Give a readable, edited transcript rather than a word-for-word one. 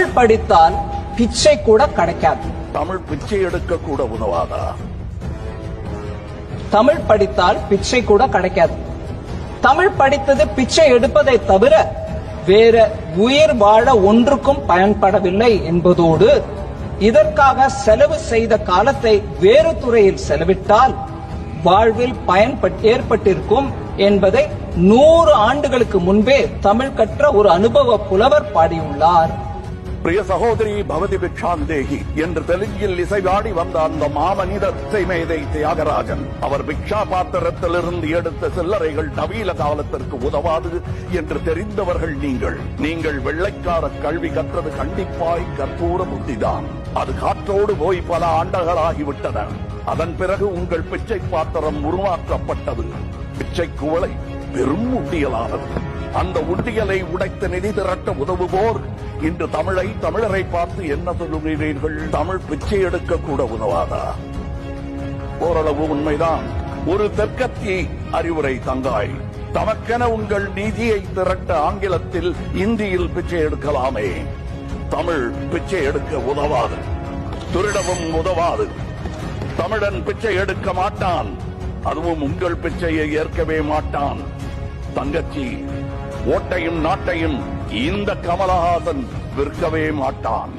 தமிழ் படித்தால் பிச்சை கூட கிடைக்காது. தமிழ் பிச்சை எடுக்க கூட உதவாதா? தமிழ் படித்தால் பிச்சை கூட கிடைக்காது. தமிழ் படித்தது பிச்சை எடுப்பதை தவிர வேற உயிர் வாழ ஒன்றுக்கும் பயன்படவில்லை என்பதோடு இதற்காக செலவு செய்த காலத்தை வேறு துறையில் செலவிட்டால் வாழ்வில் பயன் ஏற்பட்டிருக்கும் என்பதை 100 ஆண்டுகளுக்கு முன்பே தமிழ் கற்ற ஒரு அனுபவ புலவர் பாடியுள்ளார். பிரிய சகோதரி பவதி பிக்ஷாந்தேகி என்று தெலுங்கில் இசைவாடி வந்த அந்த மாமனிதர் மேதை தியாகராஜன் அவர் பிக்ஷா பாத்திரத்திலிருந்து எடுத்த சில்லறைகள் நவீன காலத்திற்கு உதவாது என்று தெரிந்தவர்கள் நீங்கள் வெள்ளைக்கார கல்வி கற்றது கண்டிப்பாய் கற்பூர புத்திதான். அது காற்றோடு போய் பல ஆண்டுகளாகிவிட்டன. அதன் பிறகு உங்கள் பிச்சை பாத்திரம் உருமாற்றப்பட்டது. பிச்சை குவளை பெரும் உண்டியலானது. அந்த உண்டியலை உடைத்து நிதி திரட்ட உதவுவோர் இன்று தமிழரை பார்த்து என்ன சொல்லுகிறீர்கள்? தமிழ் பிச்சை எடுக்க கூட உதவாதா? ஓரளவு உண்மைதான். ஒரு தெற்கத்தி அறிவுரை தங்காய், தமக்கென உங்கள் நிதியை திரட்ட ஆங்கிலத்தில் இந்தியில் பிச்சை எடுக்கலாமே. தமிழ் பிச்சை எடுக்க உதவாது, திருடவும் உதவாது. தமிழன் பிச்சை எடுக்க மாட்டான், அதுவும் உங்கள் பிச்சையை ஏற்கவே மாட்டான். தங்கச்சி, ஓட்டையும் நாட்டையும் இந்த கமலஹாசன் விற்கவே மாட்டான்.